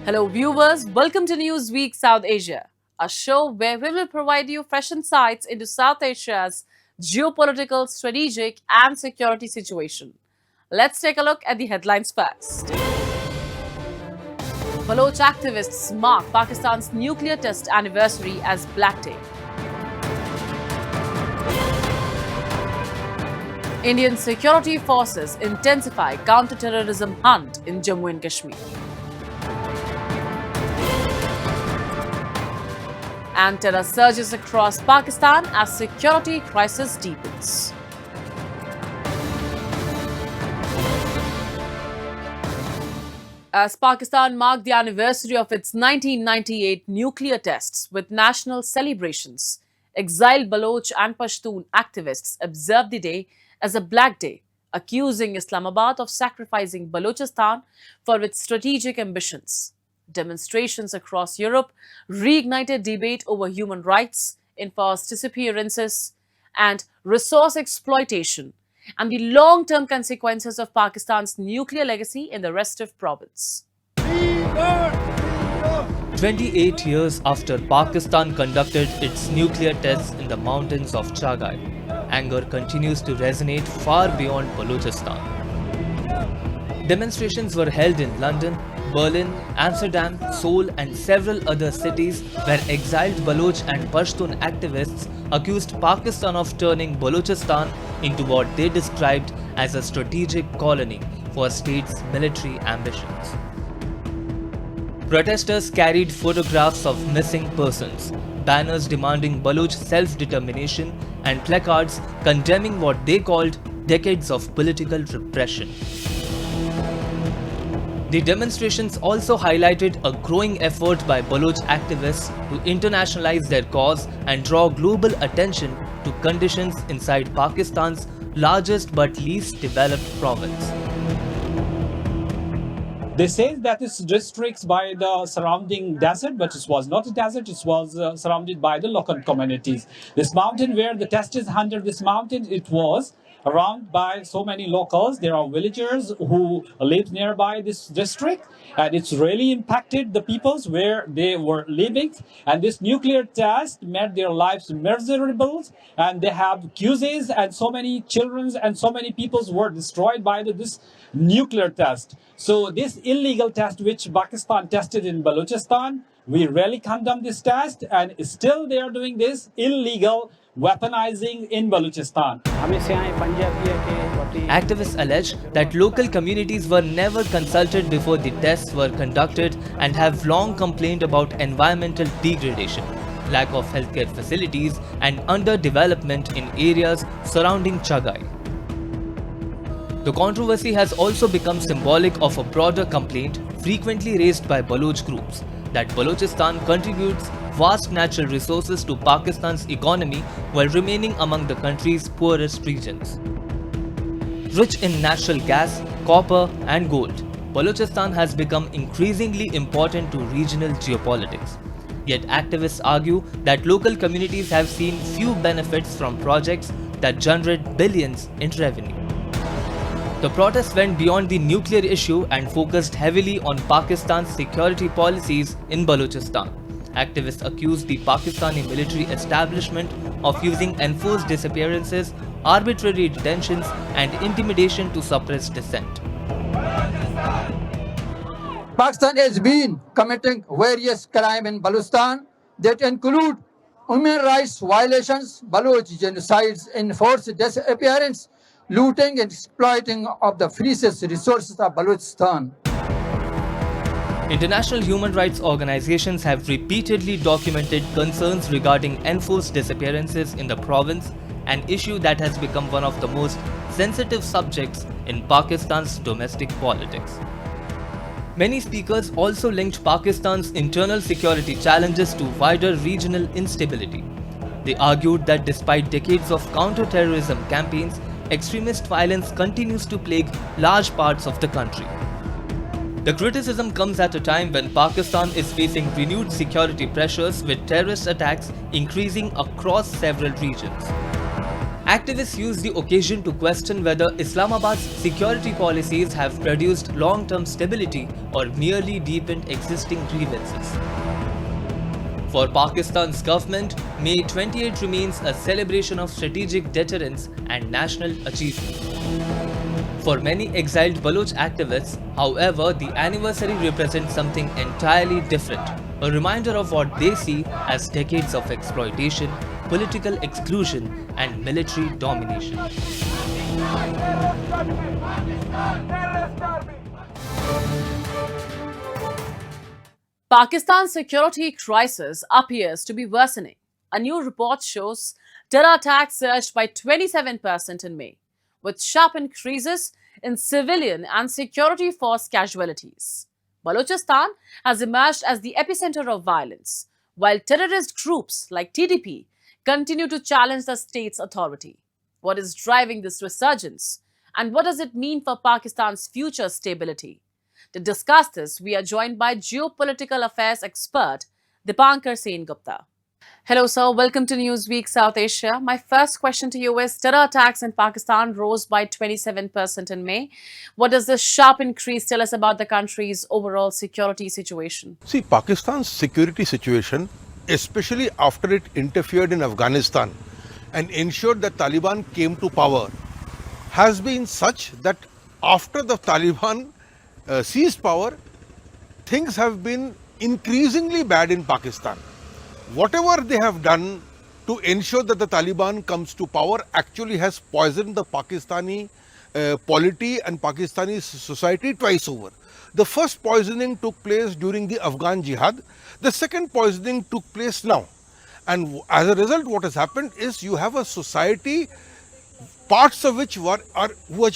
Hello, viewers. Welcome to Newsweek South Asia, a show where we will provide you fresh insights into South Asia's geopolitical, strategic, and security situation. Let's take a look at the headlines first. Baloch activists mark Pakistan's nuclear test anniversary as Black Day. Indian security forces intensify counter-terrorism hunt in Jammu and Kashmir. And terror surges across Pakistan as security crisis deepens. As Pakistan marked the anniversary of its 1998 nuclear tests with national celebrations, exiled Baloch and Pashtun activists observed the day as a Black Day, accusing Islamabad of sacrificing Balochistan for its strategic ambitions. Demonstrations across Europe reignited debate over human rights, enforced disappearances, and resource exploitation, and the long-term consequences of Pakistan's nuclear legacy in the restive province. 28 years after Pakistan conducted its nuclear tests in the mountains of Chagai, anger continues to resonate far beyond Balochistan. Demonstrations were held in London, Berlin, Amsterdam, Seoul and several other cities where exiled Baloch and Pashtun activists accused Pakistan of turning Balochistan into what they described as a strategic colony for state's military ambitions. Protesters carried photographs of missing persons, banners demanding Baloch self-determination and placards condemning what they called decades of political repression. The demonstrations also highlighted a growing effort by Baloch activists to internationalize their cause and draw global attention to conditions inside Pakistan's largest but least developed province. They say that it's districts by the surrounding desert, but it was not a desert, it was surrounded by the local communities. This mountain where the test is under this mountain, it was around by so many locals. There are villagers who live nearby this district, and it's really impacted the peoples where they were living. And this nuclear test made their lives miserable, and they have cases, and so many children and so many peoples were destroyed by this nuclear test. So this illegal test which Pakistan tested in Balochistan, we really condemn this test, and still they are doing this illegal weaponizing in Balochistan. Activists allege that local communities were never consulted before the tests were conducted and have long complained about environmental degradation, lack of healthcare facilities and underdevelopment in areas surrounding Chagai. The controversy has also become symbolic of a broader complaint frequently raised by Baloch groups that Balochistan contributes vast natural resources to Pakistan's economy while remaining among the country's poorest regions. Rich in natural gas, copper and gold, Balochistan has become increasingly important to regional geopolitics. Yet activists argue that local communities have seen few benefits from projects that generate billions in revenue. The protests went beyond the nuclear issue and focused heavily on Pakistan's security policies in Balochistan. Activists accused the Pakistani military establishment of using enforced disappearances, arbitrary detentions and intimidation to suppress dissent. Pakistan has been committing various crimes in Balochistan that include human rights violations, Baloch genocides, enforced disappearance, looting and exploiting of the precious resources of Balochistan. International human rights organizations have repeatedly documented concerns regarding enforced disappearances in the province, an issue that has become one of the most sensitive subjects in Pakistan's domestic politics. Many speakers also linked Pakistan's internal security challenges to wider regional instability. They argued that despite decades of counter-terrorism campaigns, extremist violence continues to plague large parts of the country. The criticism comes at a time when Pakistan is facing renewed security pressures with terrorist attacks increasing across several regions. Activists used the occasion to question whether Islamabad's security policies have produced long-term stability or merely deepened existing grievances. For Pakistan's government, May 28 remains a celebration of strategic deterrence and national achievement. For many exiled Baloch activists, however, the anniversary represents something entirely different, a reminder of what they see as decades of exploitation, political exclusion, and military domination. Pakistan's security crisis appears to be worsening. A new report shows terror attacks surged by 27% in May, with sharp increases in civilian and security force casualties. Balochistan has emerged as the epicenter of violence, while terrorist groups like TDP continue to challenge the state's authority. What is driving this resurgence, and what does it mean for Pakistan's future stability? To discuss this, we are joined by geopolitical affairs expert Dipankar Sen Gupta. Hello, sir. Welcome to Newsweek South Asia. My first question to you is, terror attacks in Pakistan rose by 27% in May. What does this sharp increase tell us about the country's overall security situation? See, Pakistan's security situation, especially after it interfered in Afghanistan and ensured that Taliban came to power, has been such that after the Taliban seized power, things have been increasingly bad in Pakistan. Whatever they have done to ensure that the Taliban comes to power actually has poisoned the Pakistani polity and Pakistani society twice over. The first poisoning took place during the Afghan Jihad. The second poisoning took place now. And as a result, what has happened is you have a society, parts of which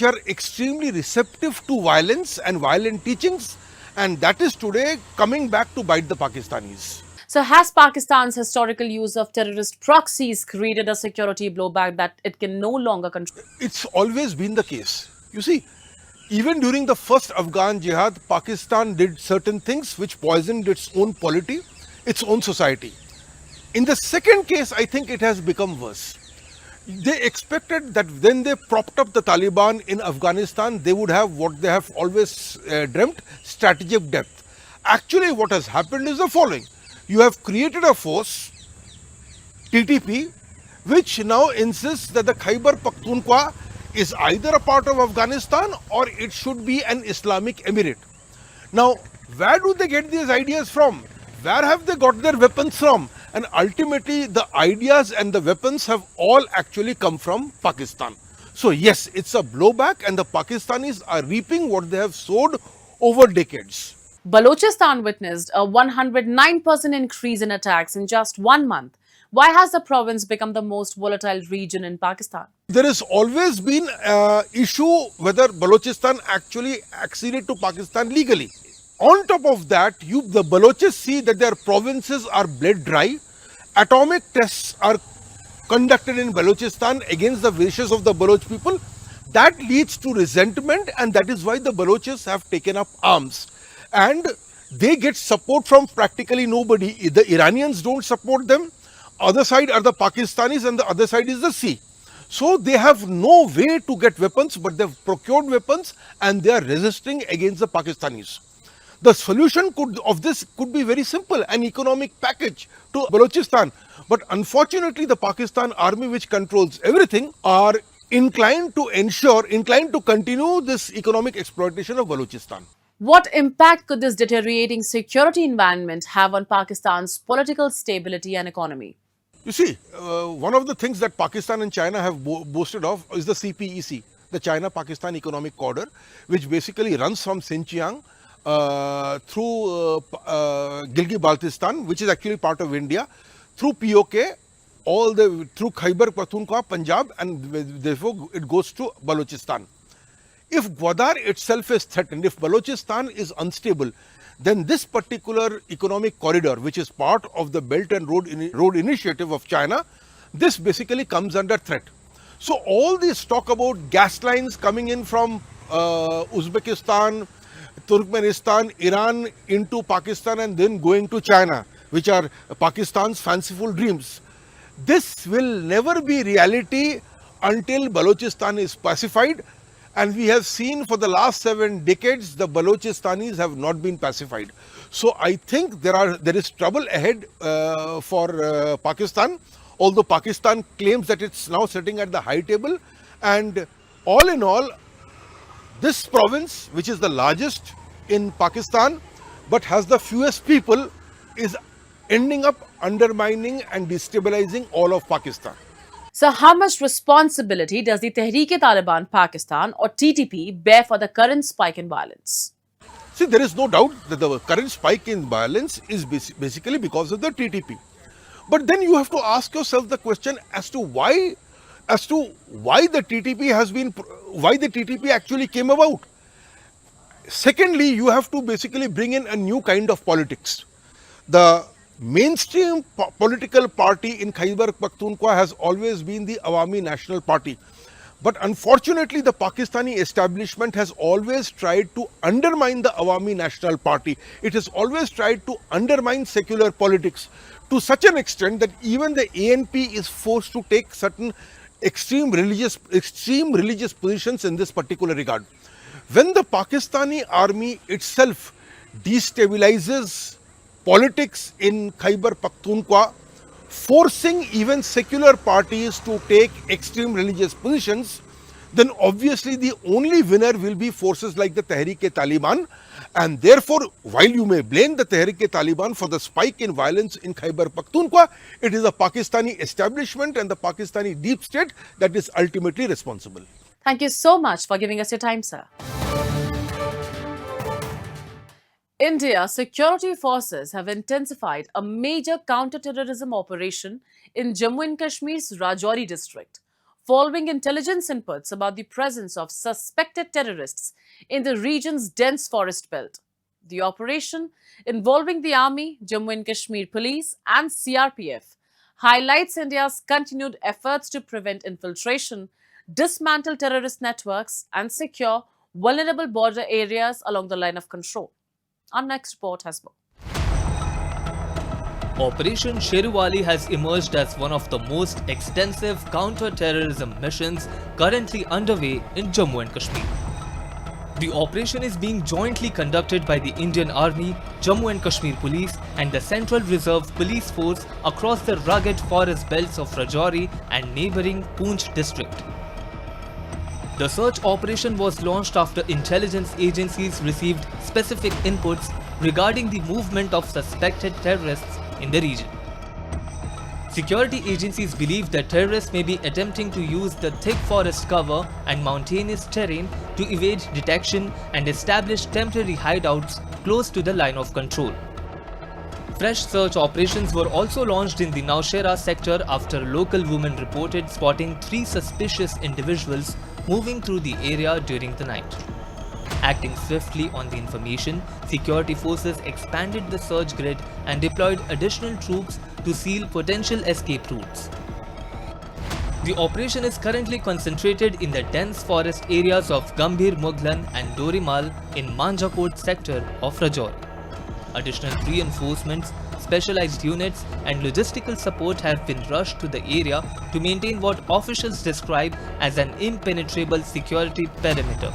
are extremely receptive to violence and violent teachings, and that is today coming back to bite the Pakistanis. So has Pakistan's historical use of terrorist proxies created a security blowback that it can no longer control? It's always been the case. You see, even during the first Afghan Jihad, Pakistan did certain things which poisoned its own polity, its own society. In the second case, I think it has become worse. They expected that when they propped up the Taliban in Afghanistan, they would have what they have always dreamt, strategic depth. Actually, what has happened is the following. You have created a force, TTP, which now insists that the Khyber Pakhtunkhwa is either a part of Afghanistan or it should be an Islamic emirate. Now, where do they get these ideas from? Where have they got their weapons from? And ultimately, the ideas and the weapons have all actually come from Pakistan. So yes, it's a blowback, and the Pakistanis are reaping what they have sowed over decades. Balochistan witnessed a 109% increase in attacks in just 1 month. Why has the province become the most volatile region in Pakistan? There has always been an issue whether Balochistan actually acceded to Pakistan legally. On top of that, the Balochis see that their provinces are bled dry. Atomic tests are conducted in Balochistan against the wishes of the Baloch people. That leads to resentment, and that is why the Balochis have taken up arms. And they get support from practically nobody. The Iranians don't support them. Other side are the Pakistanis, and the other side is the sea. So they have no way to get weapons, but they've procured weapons and they are resisting against the Pakistanis. The solution of this could be very simple, an economic package to Balochistan. But unfortunately, the Pakistan army, which controls everything, are inclined to continue this economic exploitation of Balochistan. What impact could this deteriorating security environment have on Pakistan's political stability and economy? You see, one of the things that Pakistan and China have boasted of is the CPEC, the China-Pakistan Economic Corridor, which basically runs from Xinjiang through Gilgit-Baltistan, which is actually part of India, through POK, through Khyber Pakhtunkhwa, Punjab, and therefore it goes to Balochistan. If Gwadar itself is threatened, if Balochistan is unstable, then this particular economic corridor, which is part of the Belt and Road Initiative of China, this basically comes under threat. So all this talk about gas lines coming in from Uzbekistan, Turkmenistan, Iran into Pakistan and then going to China, which are Pakistan's fanciful dreams, this will never be reality until Balochistan is pacified. And we have seen for the last 7 decades, the Balochistanis have not been pacified. So I think there is trouble ahead for Pakistan, although Pakistan claims that it's now sitting at the high table. And all in all, this province, which is the largest in Pakistan, but has the fewest people, is ending up undermining and destabilizing all of Pakistan. So, how much responsibility does the Tehreek-e-Taliban Pakistan or TTP bear for the current spike in violence? See, there is no doubt that the current spike in violence is basically because of the TTP. But then you have to ask yourself the question as to why the TTP actually came about. Secondly, you have to basically bring in a new kind of politics. The mainstream political party in Khyber Pakhtunkhwa has always been the Awami National Party. But unfortunately, the Pakistani establishment has always tried to undermine the Awami National Party. It has always tried to undermine secular politics to such an extent that even the ANP is forced to take certain extreme religious positions in this particular regard. When the Pakistani army itself destabilizes politics in Khyber Pakhtunkhwa, forcing even secular parties to take extreme religious positions, then obviously the only winner will be forces like the Tehreek-e-Taliban. And therefore, while you may blame the Tehreek-e-Taliban for the spike in violence in Khyber Pakhtunkhwa, it is the Pakistani establishment and the Pakistani deep state that is ultimately responsible. Thank you so much for giving us your time, sir. India security forces have intensified a major counter-terrorism operation in Jammu and Kashmir's Rajouri district, following intelligence inputs about the presence of suspected terrorists in the region's dense forest belt. The operation, involving the Army, Jammu and Kashmir Police and CRPF, highlights India's continued efforts to prevent infiltration, dismantle terrorist networks and secure vulnerable border areas along the line of control. Our next report has more. Operation Sherwali has emerged as one of the most extensive counter-terrorism missions currently underway in Jammu and Kashmir. The operation is being jointly conducted by the Indian Army, Jammu and Kashmir Police and the Central Reserve Police Force across the rugged forest belts of Rajouri and neighbouring Poonch district. The search operation was launched after intelligence agencies received specific inputs regarding the movement of suspected terrorists in the region. Security agencies believe that terrorists may be attempting to use the thick forest cover and mountainous terrain to evade detection and establish temporary hideouts close to the line of control. Fresh search operations were also launched in the Naushera sector after local women reported spotting 3 suspicious individuals moving through the area during the night. Acting swiftly on the information, security forces expanded the search grid and deployed additional troops to seal potential escape routes. The operation is currently concentrated in the dense forest areas of Gambhir Mughlan and Dorimal in Manjakot sector of Rajouri. Additional reinforcements, specialized units and logistical support have been rushed to the area to maintain what officials describe as an impenetrable security perimeter.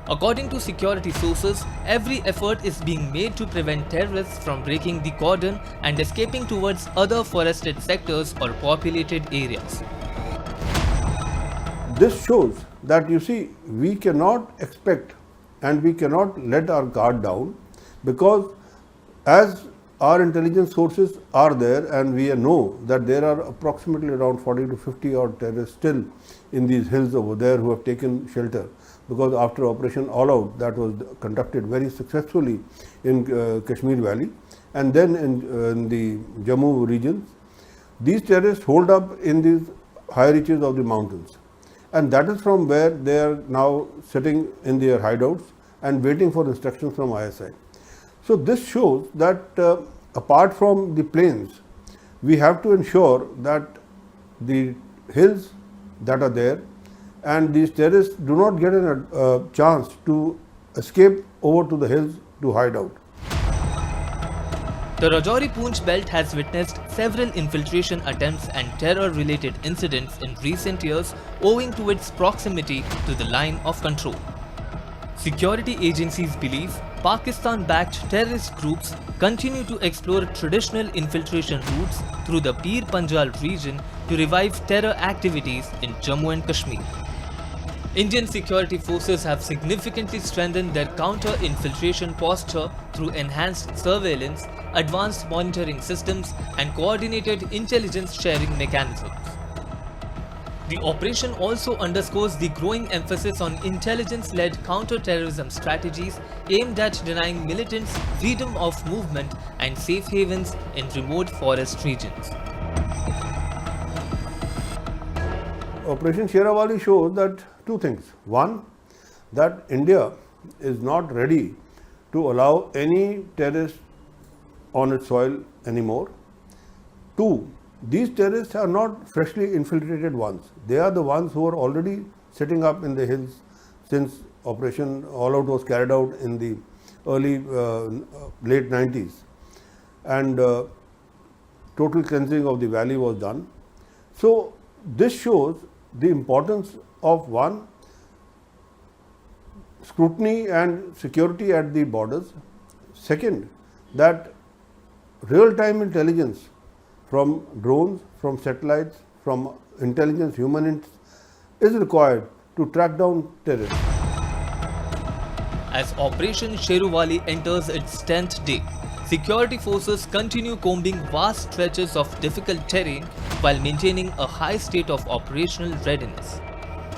According to security sources, every effort is being made to prevent terrorists from breaking the cordon and escaping towards other forested sectors or populated areas. This shows that, you see, we cannot expect and we cannot let our guard down, because as our intelligence sources are there and we know that there are approximately around 40 to 50 odd terrorists still in these hills over there who have taken shelter, because after Operation All Out that was conducted very successfully in Kashmir Valley and then in the Jammu regions, these terrorists hold up in these high reaches of the mountains, and that is from where they are now sitting in their hideouts and waiting for instructions from ISI. So this shows that apart from the plains, we have to ensure that the hills that are there and these terrorists do not get a chance to escape over to the hills to hide out. The Rajouri-Poonch belt has witnessed several infiltration attempts and terror-related incidents in recent years owing to its proximity to the line of control. Security agencies believe Pakistan-backed terrorist groups continue to explore traditional infiltration routes through the Pir Panjal region to revive terror activities in Jammu and Kashmir. Indian security forces have significantly strengthened their counter-infiltration posture through enhanced surveillance, advanced monitoring systems, and coordinated intelligence sharing mechanisms. The operation also underscores the growing emphasis on intelligence-led counter-terrorism strategies aimed at denying militants freedom of movement and safe havens in remote forest regions. Operation Sherawali shows that two things. One, that India is not ready to allow any terrorist on its soil anymore. Two, these terrorists are not freshly infiltrated ones. They are the ones who are already sitting up in the hills since Operation All Out was carried out in the early late 90s, and total cleansing of the valley was done. So this shows the importance of one, scrutiny and security at the borders. Second, that real-time intelligence from drones, from satellites, from intelligence humans is required to track down terrorists. As Operation Sherawali enters its 10th day, security forces continue combing vast stretches of difficult terrain while maintaining a high state of operational readiness.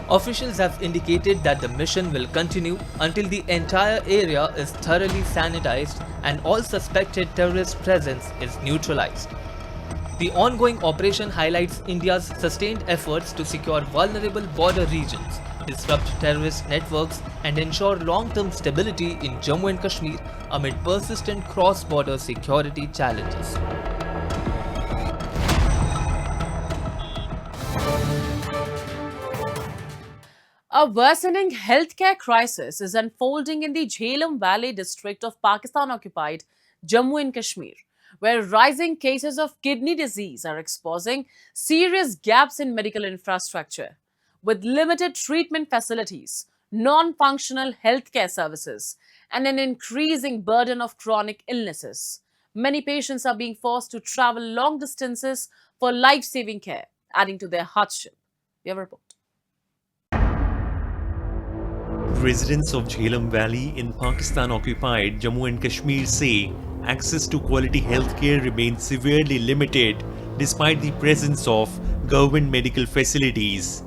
Officials have indicated that the mission will continue until the entire area is thoroughly sanitized and all suspected terrorist presence is neutralized. The ongoing operation highlights India's sustained efforts to secure vulnerable border regions, disrupt terrorist networks, and ensure long-term stability in Jammu and Kashmir amid persistent cross-border security challenges. A worsening healthcare crisis is unfolding in the Jhelum Valley district of Pakistan-occupied Jammu and Kashmir, where rising cases of kidney disease are exposing serious gaps in medical infrastructure. With limited treatment facilities, non-functional healthcare services, and an increasing burden of chronic illnesses, many patients are being forced to travel long distances for life-saving care, adding to their hardship. We have a report. Residents of Jhelum Valley in Pakistan-occupied Jammu and Kashmir say access to quality healthcare remains severely limited despite the presence of government medical facilities.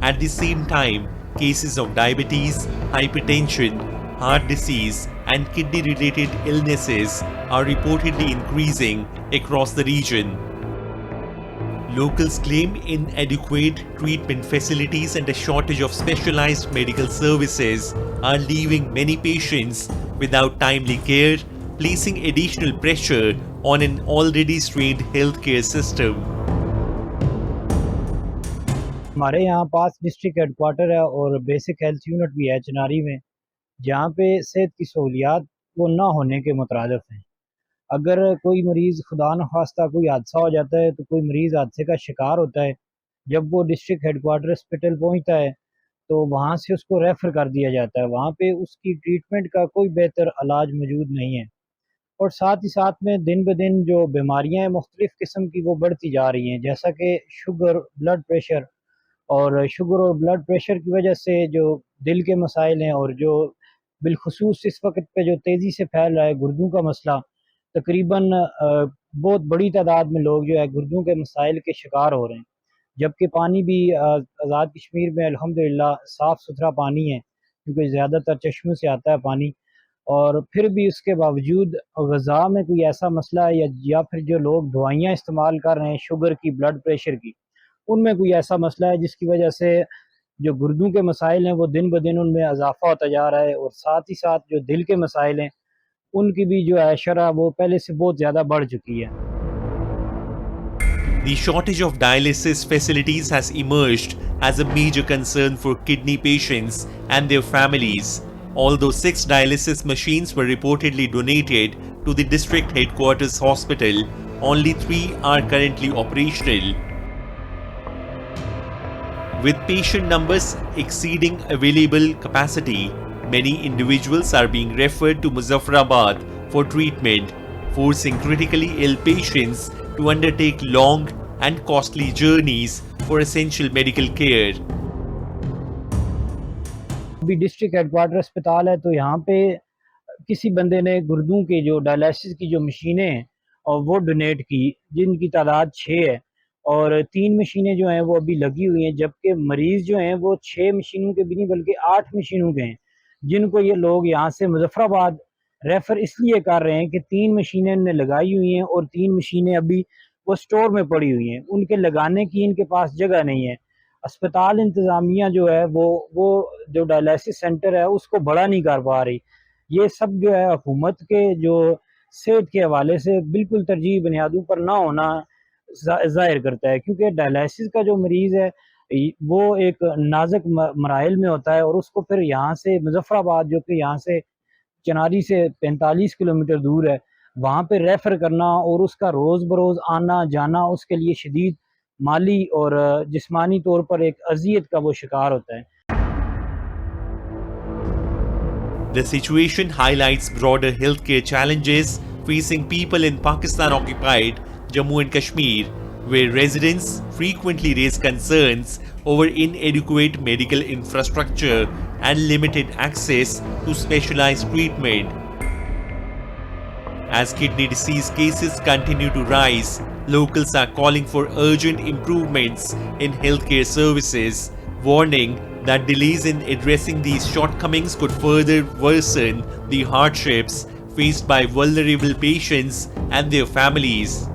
At the same time, cases of diabetes, hypertension, heart disease, and kidney-related illnesses are reportedly increasing across the region. Locals claim inadequate treatment facilities and a shortage of specialized medical services are leaving many patients without timely care, placing additional pressure on an already strained healthcare system. हमारे यहाँ पास district headquarter है और basic health unit भी है चनारी में, जहाँ पे सेहत की सहूलियात वो ना होने के मुतरादिफ हैं। अगर कोई मरीज़ खुदा न खास्ता कोई हादसा हो जाता है तो कोई मरीज़ हादसे का शिकार होता है, जब वो डिस्ट्रिक्ट हेडक्वार्टर हॉस्पिटल पहुँचता है तो वहाँ से उसको रेफ़र कर दिया जाता है। वहाँ पे उसकी ट्रीटमेंट का कोई बेहतर इलाज मौजूद नहीं है और साथ ही साथ में दिन ब दिन जो बीमारियाँ हैं मुख्तलिफ़ किस्म की वो बढ़ती जा रही हैं, जैसा कि शुगर, ब्लड प्रेशर और शुगर और ब्लड प्रेशर की वजह से जो दिल के मसाइल हैं और जो बिलखुसूस इस वक्त पे जो तेज़ी से फैल रहा है गुर्दों का मसला, तकरीबन बहुत बड़ी तादाद में लोग जो है गुर्दों के मसाइल के शिकार हो रहे हैं। जबकि पानी भी आज़ाद कश्मीर में अल्हम्दुलिल्लाह साफ़ सुथरा पानी है क्योंकि ज़्यादातर चश्मों से आता है पानी, और फिर भी उसके बावजूद ग़िज़ा में कोई ऐसा मसला है या फिर जो लोग दवाइयाँ इस्तेमाल कर रहे हैं शुगर की, ब्लड प्रेशर की, उनमें कोई ऐसा मसला है जिसकी वजह से जो गुर्दों के मसाइल हैं वो दिन ब दिन उनमें इजाफा होता जा रहा है, और साथ ही साथ जो दिल के मसाइल हैं उनकी भी जो है शरह वो पहले से बहुत ज़्यादा बढ़ चुकी है। The shortage of dialysis facilities has emerged as a major concern for kidney patients and their families. Although 6 dialysis machines were reportedly donated to the district headquarters hospital. Only 3 are currently operational. With patient numbers exceeding available capacity, many individuals are being referred to Muzaffarabad for treatment, forcing critically ill patients to undertake long and costly journeys for essential medical care. अभी district headquarter अस्पताल है तो यहाँ पे किसी बंदे ने गुर्दों के जो डायलिसिस की जो मशीनें हैं और वो डोनेट की, जिनकी तादाद 6 है और 3 मशीनें जो हैं वो अभी लगी हुई हैं, जबकि मरीज़ जो हैं वो 6 मशीनों के भी नहीं बल्कि 8 मशीनों के हैं, जिनको ये लोग यहाँ से मुजफ्फराबाद रेफ़र इसलिए कर रहे हैं कि 3 मशीनें इन्होंने लगाई हुई हैं और 3 मशीनें अभी वो स्टोर में पड़ी हुई हैं, उनके लगाने की इनके पास जगह नहीं है। अस्पताल इंतज़ामिया जो है वो जो डायलिसिस सेंटर है उसको बड़ा नहीं कर पा रही। ये सब जो है हुकूमत के जो सेहत के हवाले से बिल्कुल तरजीही बुनियादों पर ना होना ज़ाहिर करता है, क्योंकि डायलिसिस का जो मरीज़ है वो एक नाजुक मराइल में होता है और उसको फिर यहाँ से मुजफ्फराबाद, जो कि यहाँ से चनारी से 45 किलोमीटर दूर है, वहाँ पे रेफ़र करना और उसका रोज़ बरोज़ आना जाना उसके लिए शदीद माली और जिस्मानी तौर पर एक अज़ियत का वो शिकार होता है। The situation highlights broader healthcare challenges facing people in Pakistan-occupied Jammu and Kashmir, where residents frequently raise concerns over inadequate medical infrastructure and limited access to specialized treatment. As kidney disease cases continue to rise, locals are calling for urgent improvements in healthcare services, warning that delays in addressing these shortcomings could further worsen the hardships faced by vulnerable patients and their families.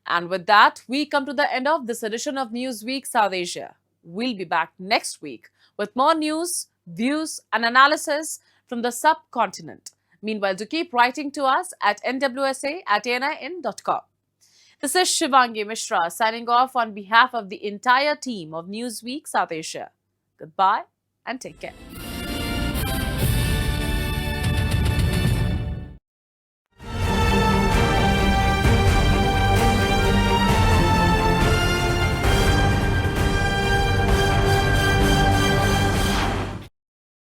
And with that, we come to the end of this edition of Newsweek South Asia. We'll be back next week with more news, views, and analysis from the subcontinent. Meanwhile, do keep writing to us at nwsa@anin.com. This is Shivangi Mishra signing off on behalf of the entire team of Newsweek South Asia. Goodbye and take care.